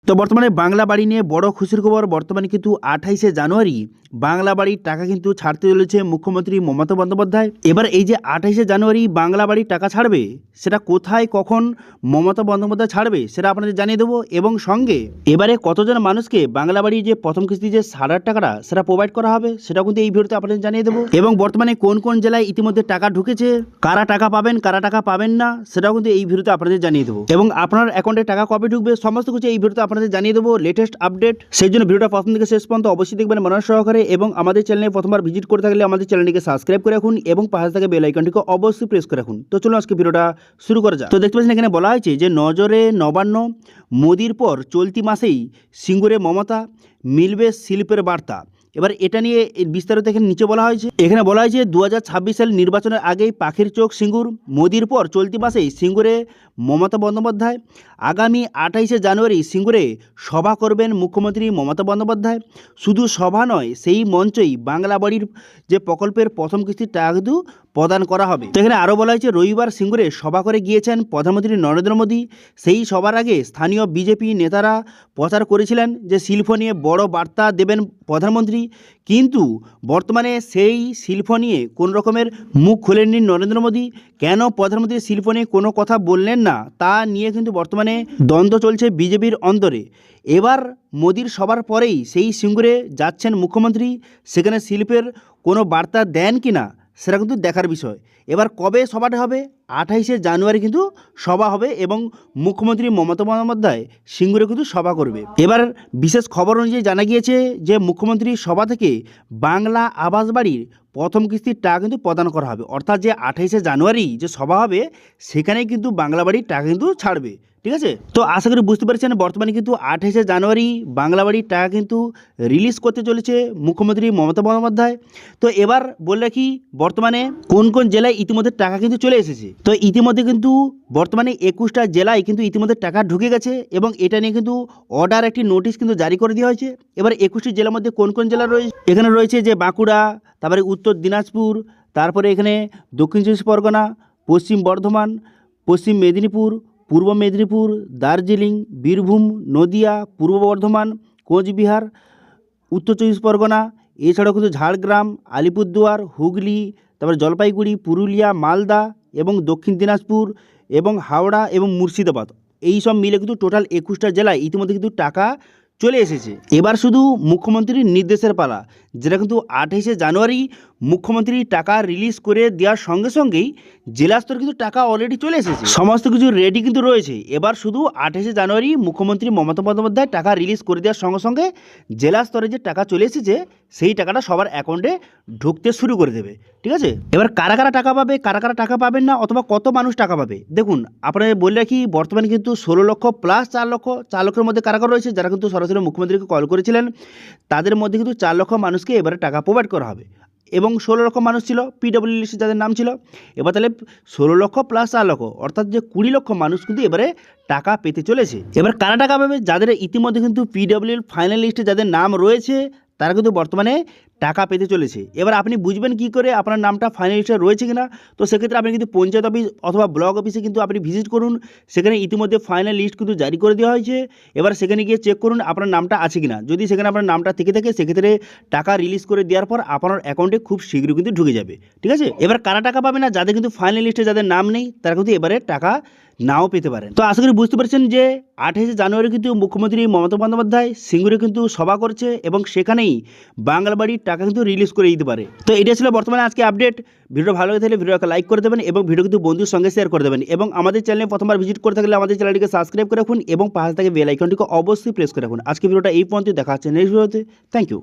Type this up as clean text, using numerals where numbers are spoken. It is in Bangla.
তো বর্তমানে বাংলা বাড়ি নিয়ে বড় খুশির খবর। বর্তমানে কিন্তু 28শে জানুয়ারি বাংলা বাড়ির টাকা কিন্তু ছাড়তে চলেছে মুখ্যমন্ত্রী মমতা বন্দ্যোপাধ্যায়। এবার এই যে 28শে জানুয়ারি বাংলা বাড়ির টাকা ছাড়বে, সেটা কোথায় কখন মমতা বন্দ্যোপাধ্যায় ছাড়বে সেটা আপনাদের জানিয়ে দেবো। এবং সঙ্গে এবারে কতজন মানুষকে বাংলা বাড়ির যে প্রথম কিস্তি যে 8,500 টাকাটা সেটা প্রোভাইড করা হবে সেটাও কিন্তু এই ভিডিওতে আপনাদের জানিয়ে দেবো। এবং বর্তমানে কোন কোন জেলায় ইতিমধ্যে টাকা ঢুকেছে, কারা টাকা পাবেন কারা টাকা পাবেন না সেটাও কিন্তু এই ভিডিওতে আপনাদের জানিয়ে দেবো। এবং আপনার অ্যাকাউন্টে টাকা কবে ঢুকবে সমস্ত কিছু এই ভিডিওতে আপনাদের জানিয়ে দেবো, লেটেস্ট আপডেট। সেই জন্য ভিডিওটা প্রথম থেকে শেষ পর্যন্ত অবশ্যই দেখবেন মনোযোগ সহকারে। এবং আমাদের চ্যানেলে প্রথমবার ভিজিট করে থাকলে আমাদের চ্যানেলটিকে সাবস্ক্রাইব করে রাখুন এবং পাশে থাকা বেল আইকনটিকে অবশ্যই প্রেস করে রাখুন। তো চলুন আজকে ভিডিওটা শুরু করা যাক। তো দেখতে পাচ্ছেন এখানে বলা হয়েছে যে নজরে নবান্ন, মোদির পর চলতি মাসেই সিঙ্গুরে মমতা, মিলবে শিল্পের বার্তা। এবার এটা নিয়ে বিস্তারিত এখানে নিচে বলা হয়েছে। এখানে বলা হয়েছে 2026 সাল নির্বাচনের আগেই পাখির চোখ সিঙ্গুর, মোদির পর চলতি মাসেই সিঙ্গুরে মমতা বন্দ্যোপাধ্যায়। আগামী 28শে জানুয়ারি সিঙ্গুরে সভা করবেন মুখ্যমন্ত্রী মমতা বন্দ্যোপাধ্যায়। শুধু সভা নয়, সেই মঞ্চেই বাংলা বাড়ির যে প্রকল্পের প্রথম কিস্তির টাকা কিন্তু প্রদান করা হবে। তো এখানে আরও বলা হয়েছে রবিবার সিঙ্গুরে সভা করে গিয়েছেন প্রধানমন্ত্রী নরেন্দ্র মোদী। সেই সভার আগে স্থানীয় বিজেপি নেতারা প্রচার করেছিলেন যে শিল্প নিয়ে বড় বার্তা দেবেন প্রধানমন্ত্রী, কিন্তু বর্তমানে সেই শিল্প নিয়ে কোন রকমের মুখ খোলেননি নরেন্দ্র মোদী। কেন প্রধানমন্ত্রী শিল্প নিয়ে কোনো কথা বললেন না তা নিয়ে কিন্তু বর্তমানে দ্বন্দ্ব চলছে বিজেপির অন্তরে। এবার মোদির সবার পরেই সেই সিঙ্গুরে যাচ্ছেন মুখ্যমন্ত্রী, সেখানে শিল্পের কোনো বার্তা দেন কি না সেটা কিন্তু দেখার বিষয়। এবার কবে সভাটা হবে? 28শে জানুয়ারি কিন্তু সভা হবে এবং মুখ্যমন্ত্রী মমতা বন্দ্যোপাধ্যায় সিঙ্গুরে কিন্তু সভা করবে। এবার বিশেষ খবর অনুযায়ী জানা গিয়েছে যে মুখ্যমন্ত্রী সভা থেকে বাংলা আবাস বাড়ির প্রথম কিস্তির টাকা কিন্তু প্রদান করা হবে। অর্থাৎ যে 28শে জানুয়ারি যে সভা হবে সেখানেই কিন্তু বাংলা বাড়ির টাকা কিন্তু ছাড়বে। ঠিক আছে, তো আশা করি বুঝতে পেরেছেন বর্তমানে কিন্তু 28শে জানুয়ারি বাংলা বাড়ির টাকা কিন্তু রিলিজ করতে চলেছে মুখ্যমন্ত্রী মমতা বন্দ্যোপাধ্যায়। তো এবার বলে রাখি বর্তমানে কোন কোন জেলায় ইতিমধ্যে টাকা কিন্তু চলে এসেছে। তো ইতিমধ্যে কিন্তু বর্তমানে 21টা জেলায় কিন্তু ইতিমধ্যে টাকা ঢুকে গেছে এবং এটা নিয়ে কিন্তু অর্ডার একটি নোটিশ কিন্তু জারি করে দেওয়া হয়েছে। এবার 21টি জেলার মধ্যে কোন কোন জেলা রয়েছে, এখানে রয়েছে যে বাঁকুড়া, তারপরে উত্তর দিনাজপুর, তারপরে এখানে দক্ষিণ চব্বিশ পরগনা, পশ্চিম বর্ধমান, পশ্চিম মেদিনীপুর, পূর্ব মেদিনীপুর, দার্জিলিং, বীরভূম, নদিয়া, পূর্ব বর্ধমান, কোচবিহার, উত্তর চব্বিশ পরগনা, এছাড়াও কিন্তু ঝাড়গ্রাম, আলিপুরদুয়ার, হুগলি, তারপরে জলপাইগুড়ি, পুরুলিয়া, মালদা এবং দক্ষিণ দিনাজপুর এবং হাওড়া এবং মুর্শিদাবাদ, এই সব মিলে কিন্তু টোটাল 21টা জেলায় ইতিমধ্যে কিন্তু টাকা চলে এসেছে। এবার শুধু মুখ্যমন্ত্রীর নির্দেশের পালা, যেটা কিন্তু 28শে জানুয়ারি মুখ্যমন্ত্রী টাকা রিলিজ করে দেওয়ার সঙ্গে সঙ্গেই জেলা স্তরে কিন্তু টাকা অলরেডি চলে এসেছে, সমস্ত কিছু রেডি কিন্তু রয়েছে। এবার শুধু 28শে জানুয়ারি মুখ্যমন্ত্রী মমতা বন্দ্যোপাধ্যায় টাকা রিলিজ করে দেওয়ার সঙ্গে সঙ্গে জেলা স্তরে যে টাকা চলে এসেছে সেই টাকাটা সবার অ্যাকাউন্টে ঢুকতে শুরু করে দেবে। ঠিক আছে, এবার কারা কারা টাকা পাবে, কারা কারা টাকা পাবেন না, অথবা কত মানুষ টাকা পাবে দেখুন আপনাদের বলে রাখি। বর্তমানে কিন্তু 16 লক্ষ প্লাস 4 লক্ষ, 4 লক্ষের মধ্যে কারা কারা রয়েছে যারা কিন্তু সরাসরি মুখ্যমন্ত্রীকে কল করেছিলেন, তাদের মধ্যে কিন্তু 4 লক্ষ মানুষকে এবারে টাকা প্রোভাইড করা হবে। এবং 16 লক্ষ মানুষ ছিল পিডব্লিউ লিস্টে যাদের নাম ছিল। এবার তাহলে 16 লক্ষ প্লাস 4 লক্ষ অর্থাৎ যে 20 লক্ষ মানুষ কিন্তু এবারে টাকা পেতে চলেছে। এবার কারা টাকা পাবে? যাদের ইতিমধ্যে কিন্তু পিডব্লিউ ফাইনাল লিস্টে যাদের নাম রয়েছে তারা কিন্তু বর্তমানে টাকা পেতে চলেছে। এবার আপনি বুঝবেন কি করে আপনার নামটা ফাইনাল লিস্টে রয়েছে কিনা? তো সেক্ষেত্রে আপনি কিন্তু পঞ্চায়েত অফিস অথবা ব্লক অফিসে কিন্তু আপনি ভিজিট করুন, সেখানে ইতিমধ্যে ফাইনাল লিস্ট কিন্তু জারি করে দেওয়া হয়েছে। এবার সেখানে গিয়ে চেক করুন আপনার নামটা আছে কিনা। যদি সেখানে আপনার নামটা থেকে থাকে সেক্ষেত্রে টাকা রিলিজ করে দেওয়ার পর আপনার অ্যাকাউন্টে খুব শীঘ্রই কিন্তু ঢুকে যাবে। ঠিক আছে, এবার কারা টাকা পাবে না? যাদের কিন্তু ফাইনাল লিস্টে যাদের নাম নেই তারা কিন্তু এবারে টাকা নাও পেতে পারেন। তো আশা করি বুঝতে পারছেন যে 28শে জানুয়ারি কিন্তু মুখ্যমন্ত্রী মমতা বন্দ্যোপাধ্যায় সিঙ্গুরে কিন্তু সভা করছে এবং সেখানেই বাংলা বাড়ির টাকা কিন্তু রিলিজ করে দিতে পারে। তো এটা ছিল বর্তমানে আজকে আপডেট। ভিডিও ভালো হয়ে থাকলে ভিডিওকে লাইক করে দেবেন এবং ভিডিও কিন্তু বন্ধুর সঙ্গে শেয়ার করে দেবেন। এবং আমাদের চ্যানেলে প্রথমবার ভিজিট করে থাকলে আমাদের চ্যানেলটিকে সাবস্ক্রাইব করে রাখুন এবং পাশে থেকে বেল আইকনটিকে অবশ্যই প্রেস করে রাখুন। আজকে ভিডিওটা এই পর্যন্ত, দেখা হচ্ছে নেক্সট ভিডিওতে। Thank you.